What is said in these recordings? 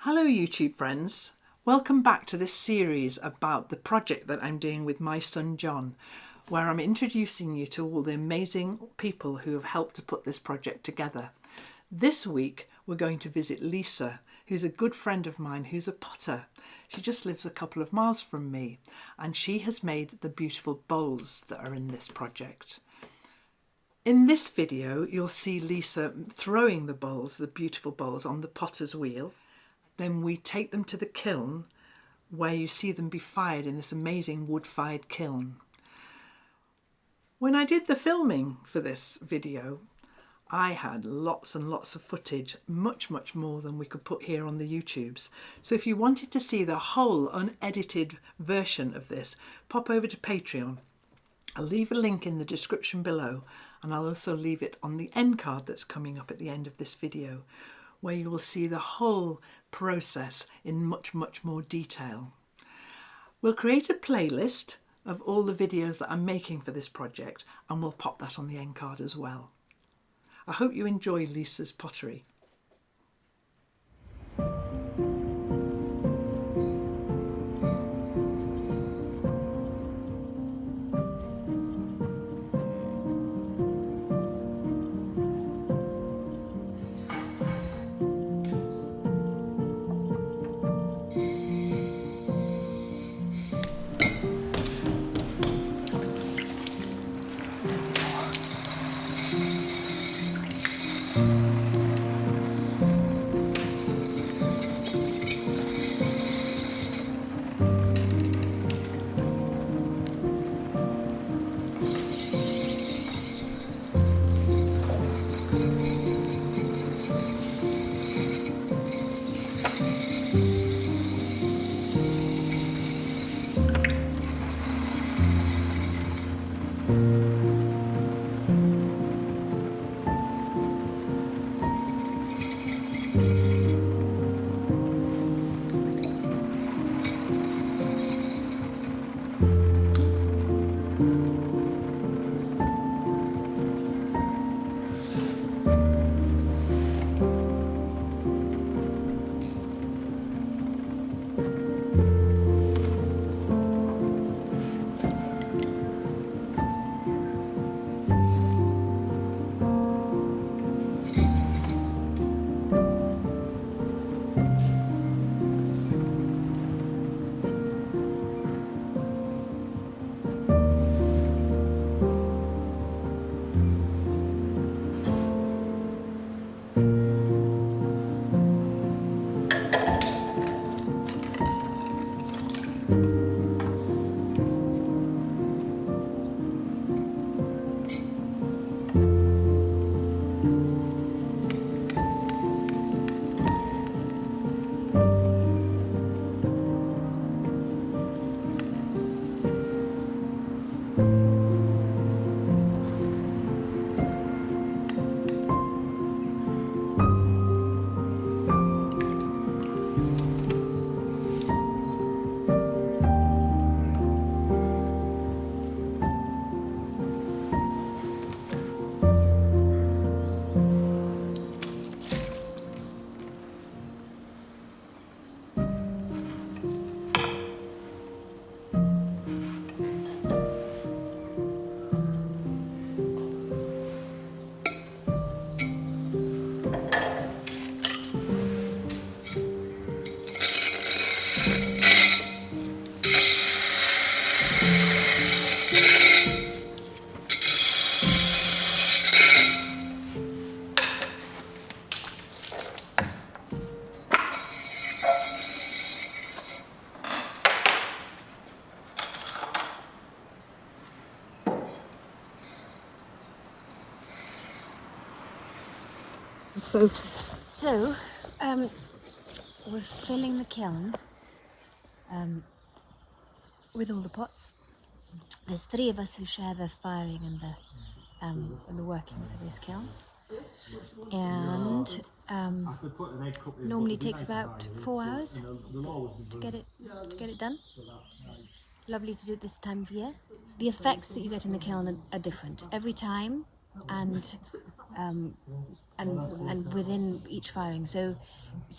Hello YouTube friends, welcome back to this series about the project that I'm doing with my son John, where I'm introducing you to all the amazing people who have helped to put this project together. This week we're going to visit Lisa, who's a good friend of mine who's a potter. She just lives a couple of miles from me and she has made the beautiful bowls that are in this project. In this video you'll see Lisa throwing the bowls, the beautiful bowls, on the potter's wheel. Then we take them to the kiln where you see them be fired in this amazing wood-fired kiln. When I did the filming for this video, I had lots and lots of footage, much more than we could put here on the YouTubes. So if you wanted to see the whole unedited version of this, pop over to Patreon. I'll leave a link in the description below, and I'll also leave it on the end card that's coming up at the end of this video, where you will see the whole process in much more detail. We'll create a playlist of all the videos that I'm making for this project, and we'll pop that on the end card as well. I hope you enjoy Lisa's pottery. So, we're filling the kiln with all the pots. There's 3 of us who share the firing and the workings of this kiln, and normally takes about 4 hours to get it done. Lovely to do it this time of year. The effects that you get in the kiln are different every time, and and within each firing. So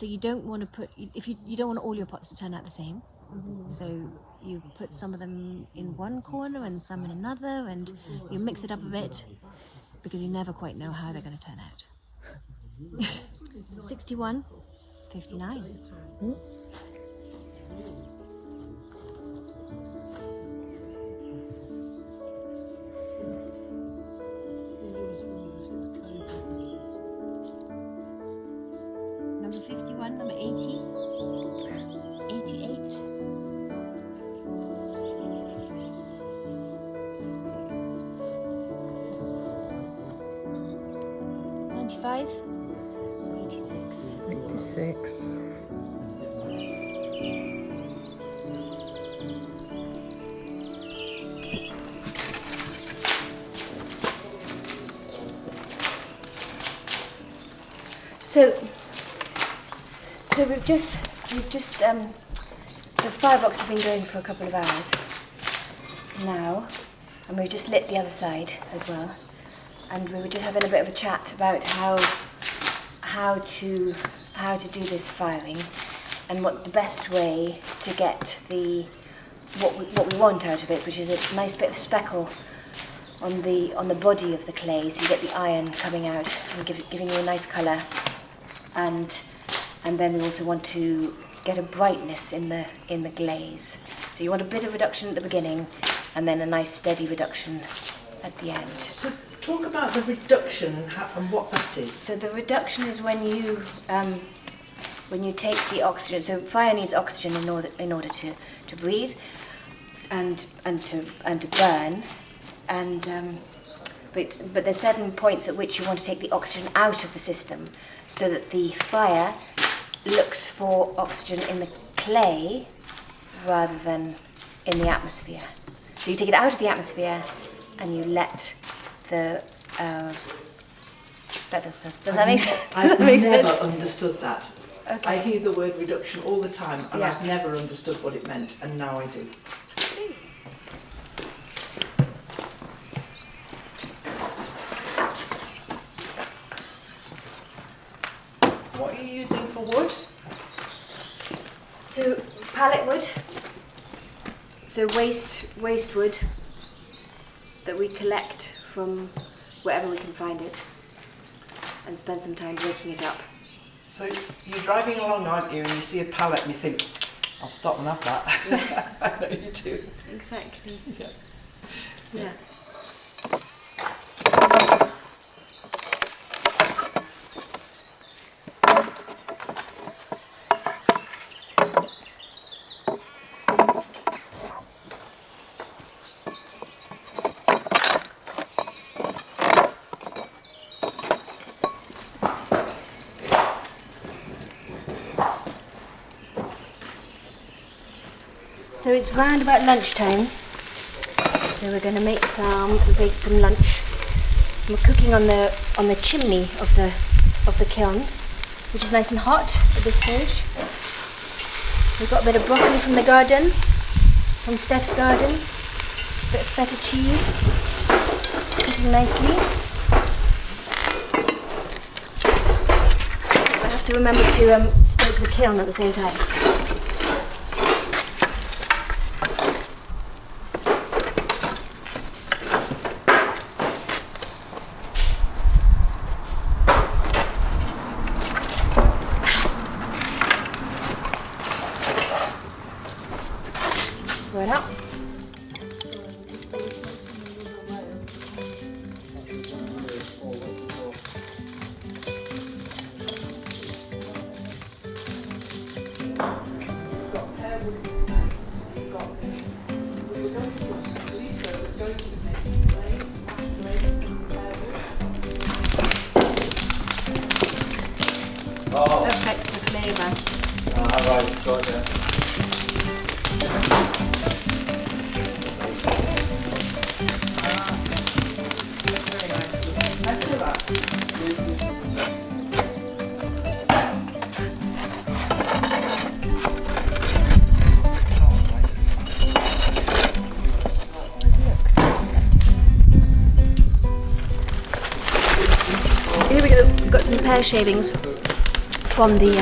you don't want to put, if you don't want all your pots to turn out the same. So you put some of them in one corner and some in another, and you mix it up a bit because you never quite know how they're going to turn out. 61, 59. Number 51, number 80, 88. 95, 86. 86. So we've just the firebox has been going for a couple of hours now, and we've just lit the other side as well, and we were just having a bit of a chat about how to do this firing and what the best way to get what we want out of it, which is a nice bit of speckle on the body of the clay, so you get the iron coming out and giving you a nice colour, and then we also want to get a brightness in the glaze. So you want a bit of reduction at the beginning, and then a nice steady reduction at the end. So talk about the reduction and what that is. So the reduction is when you take the oxygen. So fire needs oxygen in order to breathe and to burn, but there's certain points at which you want to take the oxygen out of the system, so that the fire looks for oxygen in the clay rather than in the atmosphere. So you take it out of the atmosphere and you let the does that make sense? I've never understood that. Okay. I hear the word reduction all the time, and Yeah. I've never understood what it meant, and now I do. What are you using for wood? So pallet wood. So waste wood that we collect from wherever we can find it, and spend some time breaking it up. So you're driving along, aren't you, and you see a pallet and you think, I'll stop and have that. Yeah. I know you do. Exactly. Yeah. Yeah. So it's round about lunchtime, so we're going to bake some lunch. We're cooking on the chimney of the kiln, which is nice and hot at this stage. We've got a bit of broccoli from the garden, from Steph's garden, a bit of feta cheese, cooking nicely. I have to remember to stoke the kiln at the same time. Voilà. Affects the flavour. Right, got it. tallow shavings from the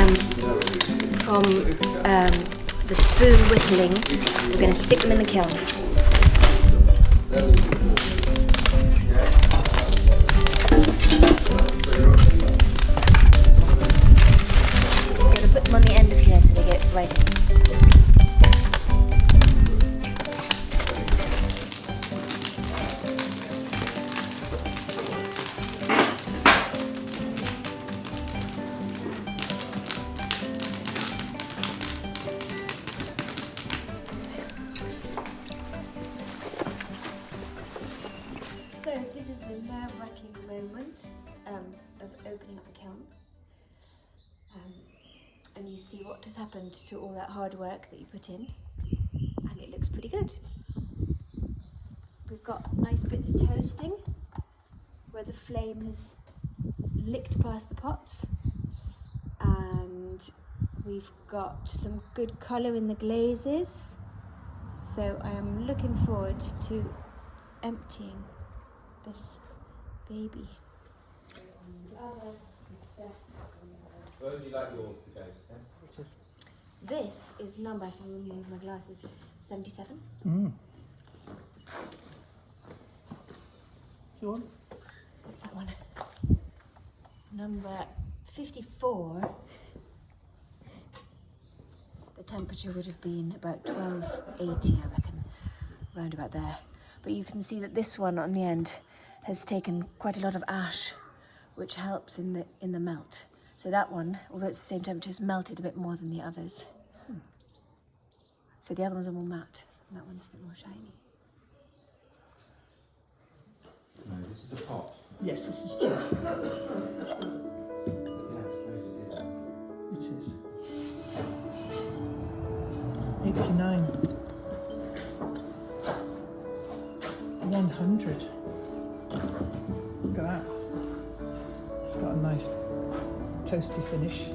spoon whittling. We're going to stick them in the kiln. We're going to put them on the end of here so they get right in. So this is the nerve-wracking moment of opening up the kiln, and you see what has happened to all that hard work that you put in, and it looks pretty good. We've got nice bits of toasting where the flame has licked past the pots, and we've got some good colour in the glazes, so I am looking forward to emptying this baby. Where would you like yours to go, Steph? This is number, I have to remove my glasses, 77. You want? What's that one? Number 54. The temperature would have been about 1280, I reckon, round about there. But you can see that this one on the end has taken quite a lot of ash, which helps in the melt. So that one, although it's the same temperature, has melted a bit more than the others. So the other ones are more matte, and that one's a bit more shiny. No, this is a pot. Yes, this is true. Yeah, I suppose it is. It is. 89. 100. Look at that. It's got a nice toasty finish.